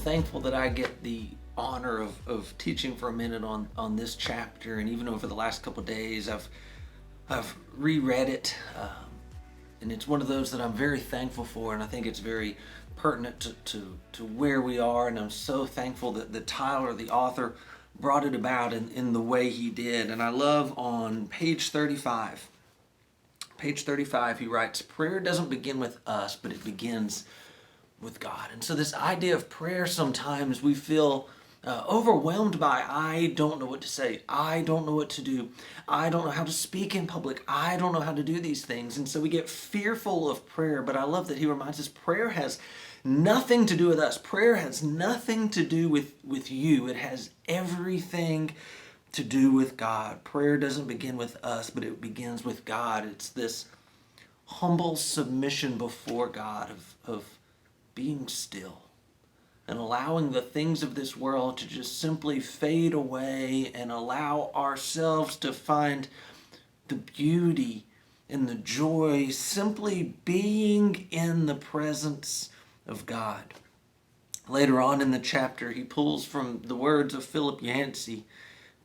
thankful that I get the honor of teaching for a minute on this chapter, and even over the last couple of days, I've reread it, and it's one of those that I'm very thankful for, and I think it's very pertinent to where we are, and I'm so thankful that Tyler, the author, brought it about in the way he did. And I love on page 35. Page 35, he writes, "Prayer doesn't begin with us, but it begins with God." And so this idea of prayer, sometimes we feel overwhelmed by, I don't know what to say. I don't know what to do. I don't know how to speak in public. I don't know how to do these things. And so we get fearful of prayer. But I love that he reminds us prayer has nothing to do with us. Prayer has nothing to do with you. It has everything to do with God. Prayer doesn't begin with us, but it begins with God. It's this humble submission before God of being still and allowing the things of this world to just simply fade away and allow ourselves to find the beauty and the joy simply being in the presence of God. Later on in the chapter, he pulls from the words of Philip Yancey.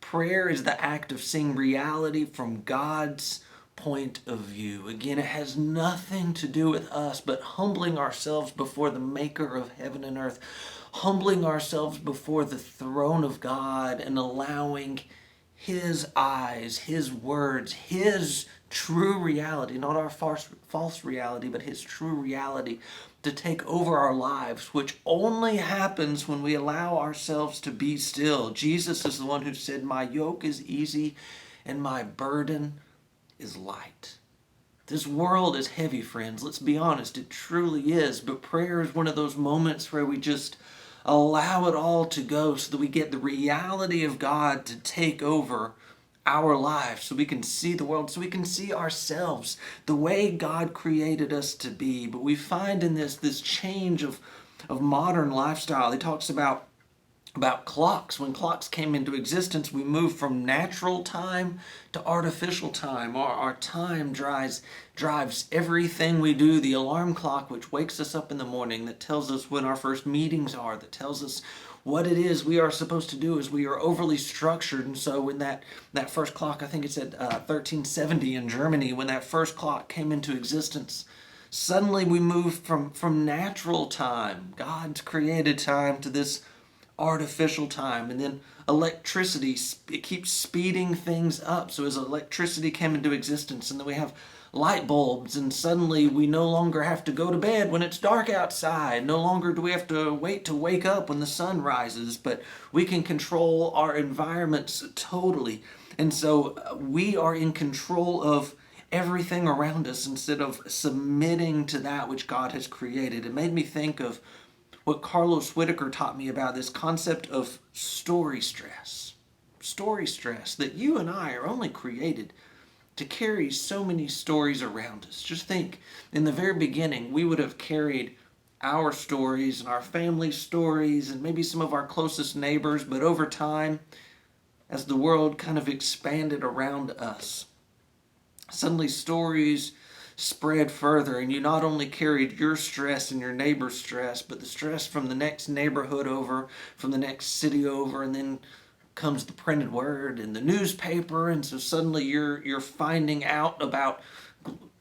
Prayer is the act of seeing reality from God's point of view. Again, it has nothing to do with us, but humbling ourselves before the maker of heaven and earth, humbling ourselves before the throne of God and allowing his eyes, his words, his true reality, not our false reality, but his true reality to take over our lives, which only happens when we allow ourselves to be still. Jesus is the one who said, "My yoke is easy and my burden is light." This world is heavy, friends. Let's be honest, it truly is. But prayer is one of those moments where we just allow it all to go so that we get the reality of God to take over our lives, so we can see the world, so we can see ourselves the way God created us to be. But we find in this change of modern lifestyle, he talks about clocks. When clocks came into existence, we moved from natural time to artificial time. Our time drives everything we do. The alarm clock, which wakes us up in the morning, that tells us when our first meetings are, that tells us what it is we are supposed to do, is we are overly structured. And so when that first clock, I think it's at 1370 in Germany, when that first clock came into existence, suddenly we moved from natural time, God's created time, to this artificial time. And then electricity, it keeps speeding things up. So as electricity came into existence, and then we have light bulbs, and suddenly we no longer have to go to bed when it's dark outside. No longer do we have to wait to wake up when the sun rises, but we can control our environments totally. And so we are in control of everything around us instead of submitting to that which God has created. It made me think of what Carlos Whitaker taught me about this concept of story stress. Story stress, that you and I are only created to carry so many stories around us. Just think, in the very beginning, we would have carried our stories and our family stories and maybe some of our closest neighbors, but over time, as the world kind of expanded around us, suddenly stories spread further, and you not only carried your stress and your neighbor's stress, but the stress from the next neighborhood over, from the next city over, and then comes the printed word and the newspaper. And so suddenly you're finding out about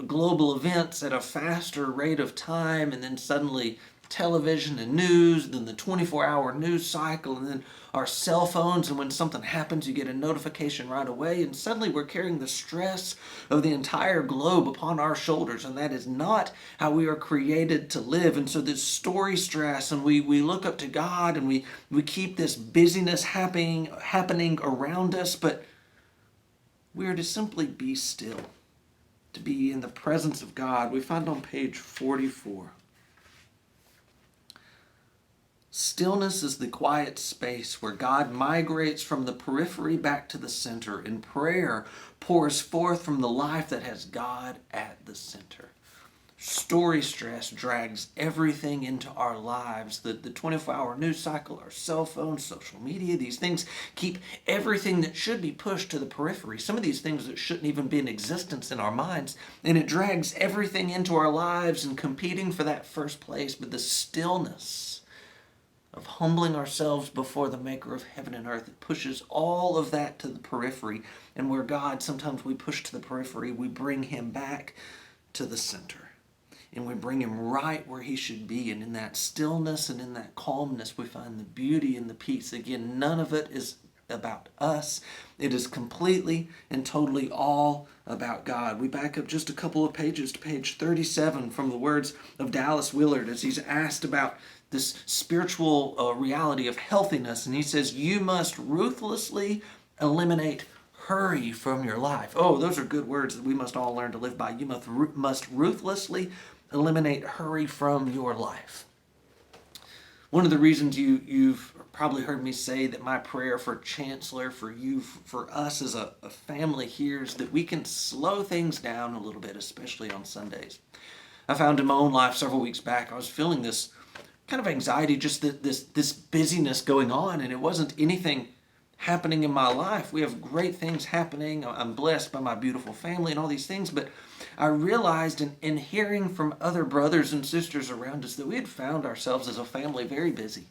global events at a faster rate of time, and then suddenly television and news, then the 24-hour news cycle, and then our cell phones, and when something happens you get a notification right away, and suddenly we're carrying the stress of the entire globe upon our shoulders, and that is not how we are created to live. And so this story stress, and we look up to God, and we keep this busyness happening around us, but we are to simply be still, to be in the presence of God. We find on page 44, stillness is the quiet space where God migrates from the periphery back to the center, and prayer pours forth from the life that has God at the center. Story stress drags everything into our lives. The 24-hour news cycle, our cell phones, social media, these things keep everything that should be pushed to the periphery. Some of these things that shouldn't even be in existence in our minds. And it drags everything into our lives and competing for that first place. But the stillness of humbling ourselves before the maker of heaven and earth. It pushes all of that to the periphery. And where God, sometimes we push to the periphery, we bring him back to the center. And we bring him right where he should be. And in that stillness and in that calmness, we find the beauty and the peace. Again, none of it is about us. It is completely and totally all about God. We back up just a couple of pages to page 37 from the words of Dallas Willard as he's asked about this spiritual reality of healthiness. And he says, you must ruthlessly eliminate hurry from your life. Oh, those are good words that we must all learn to live by. You must ruthlessly eliminate hurry from your life. One of the reasons you've probably heard me say that my prayer for Chancellor, for you, for us as a family here, is that we can slow things down a little bit, especially on Sundays. I found in my own life several weeks back, I was feeling this kind of anxiety, just this busyness going on, and it wasn't anything happening in my life. We have great things happening. I'm blessed by my beautiful family and all these things, but I realized in hearing from other brothers and sisters around us that we had found ourselves as a family very busy,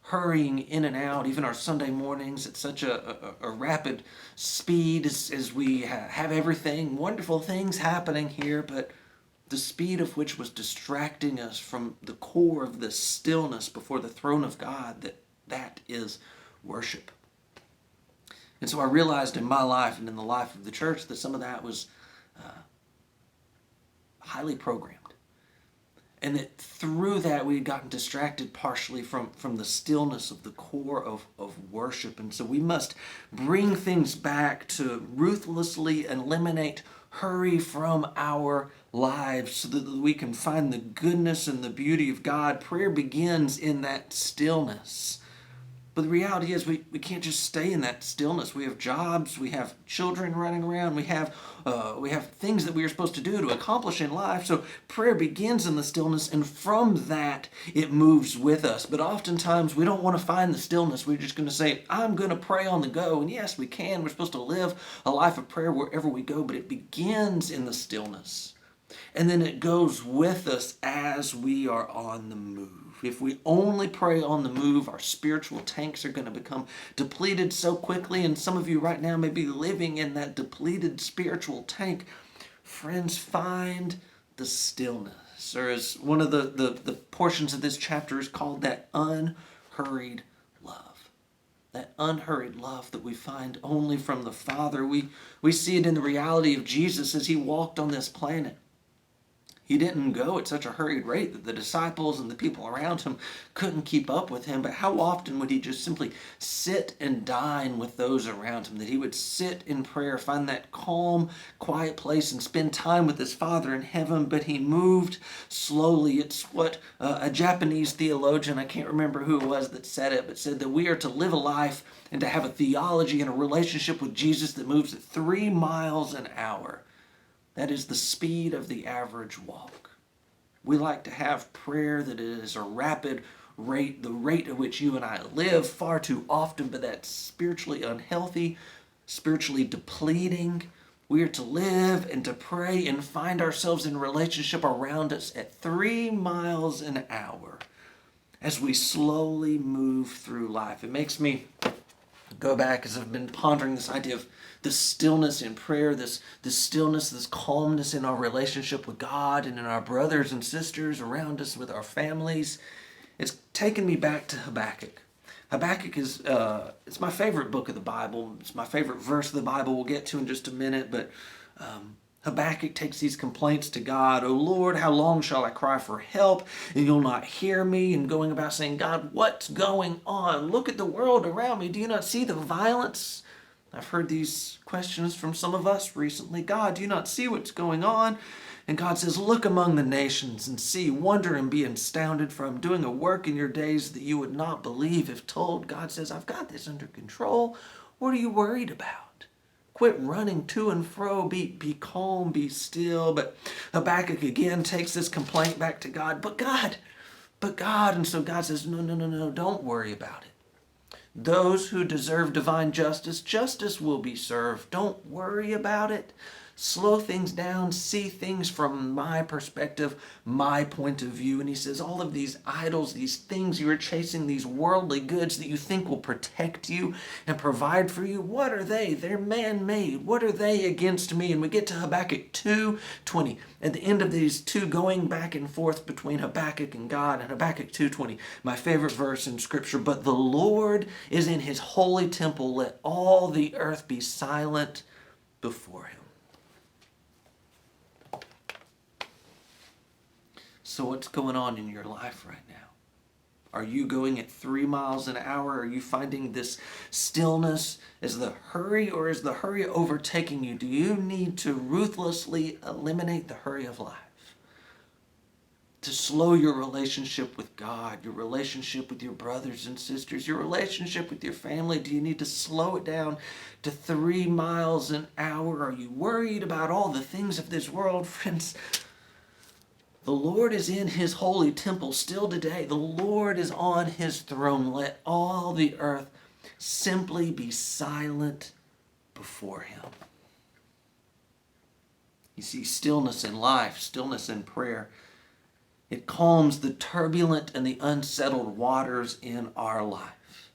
hurrying in and out, even our Sunday mornings at such a rapid speed as we have everything, wonderful things happening here, but the speed of which was distracting us from the core of the stillness before the throne of God, that is worship. And so I realized in my life and in the life of the church that some of that was highly programmed. And that through that we had gotten distracted partially from the stillness of the core of worship. And so we must bring things back to ruthlessly eliminate hurry from our lives so that we can find the goodness and the beauty of God. Prayer begins in that stillness. But the reality is we can't just stay in that stillness. We have jobs, we have children running around, we have things that we are supposed to do to accomplish in life. So prayer begins in the stillness, and from that it moves with us. But oftentimes we don't want to find the stillness. We're just going to say, I'm going to pray on the go. And yes, we can. We're supposed to live a life of prayer wherever we go, but it begins in the stillness. And then it goes with us as we are on the move. If we only pray on the move, our spiritual tanks are going to become depleted so quickly. And some of you right now may be living in that depleted spiritual tank. Friends, find the stillness. Or as one of the portions of this chapter is called, that unhurried love. That unhurried love that we find only from the Father. We see it in the reality of Jesus as he walked on this planet. He didn't go at such a hurried rate that the disciples and the people around him couldn't keep up with him. But how often would he just simply sit and dine with those around him? That he would sit in prayer, find that calm, quiet place and spend time with his Father in heaven. But he moved slowly. It's what a Japanese theologian, I can't remember who it was that said it, but said that we are to live a life and to have a theology and a relationship with Jesus that moves at 3 miles an hour. That is the speed of the average walk. We like to have prayer that is a rapid rate, the rate at which you and I live far too often, but that's spiritually unhealthy, spiritually depleting. We are to live and to pray and find ourselves in relationship around us at 3 miles an hour as we slowly move through life. It makes me go back as I've been pondering this idea of the stillness in prayer, this stillness, this calmness in our relationship with God and in our brothers and sisters around us, with our families. It's taken me back to Habakkuk. Habakkuk is it's my favorite book of the Bible. It's my favorite verse of the Bible we'll get to in just a minute, but Habakkuk takes these complaints to God. "O Lord, how long shall I cry for help, and you'll not hear me?" And going about saying, God, what's going on? Look at the world around me. Do you not see the violence? I've heard these questions from some of us recently. God, do you not see what's going on? And God says, look among the nations and see, wonder and be astounded, for I'm doing a work in your days that you would not believe if told. God says, I've got this under control. What are you worried about? Quit running to and fro. Be calm, be still. But Habakkuk again takes this complaint back to God. But God. And so God says, no, don't worry about it. Those who deserve divine justice will be served. Don't worry about it. slow things down, see things from my perspective, my point of view. And he says, all of these idols, these things you are chasing, these worldly goods that you think will protect you and provide for you, what are they? They're man-made. What are they against me? And we get to Habakkuk 2:20. At the end of these two going back and forth between Habakkuk and God, and Habakkuk 2:20, my favorite verse in Scripture, but the Lord is in his holy temple. Let all the earth be silent before him. So what's going on in your life right now? Are you going at 3 miles an hour? Are you finding this stillness? Is the hurry, or is the hurry overtaking you? Do you need to ruthlessly eliminate the hurry of life? To slow your relationship with God, your relationship with your brothers and sisters, your relationship with your family? Do you need to slow it down to 3 miles an hour? Are you worried about all the things of this world? Friends, the Lord is in his holy temple still today. The Lord is on his throne. Let all the earth simply be silent before him. You see, stillness in life, stillness in prayer, it calms the turbulent and the unsettled waters in our life.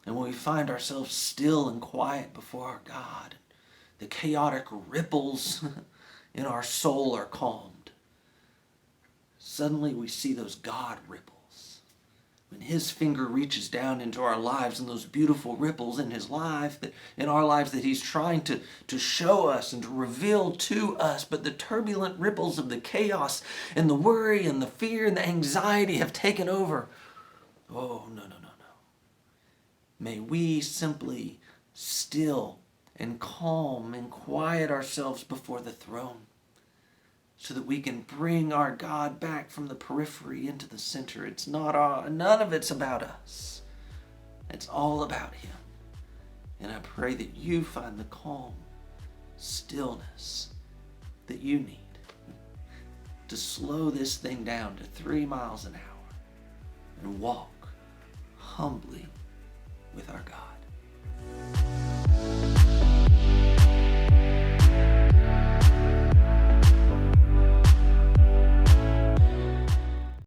And when we find ourselves still and quiet before our God, the chaotic ripples in our soul are calmed. Suddenly we see those God ripples. When his finger reaches down into our lives, and those beautiful ripples in his life, in our lives that he's trying to show us and to reveal to us, but the turbulent ripples of the chaos and the worry and the fear and the anxiety have taken over. Oh, no. May we simply still and calm and quiet ourselves before the throne, so that we can bring our God back from the periphery into the center. It's none of it's about us. It's all about him. And I pray that you find the calm, stillness that you need to slow this thing down to 3 miles an hour and walk humbly with our God.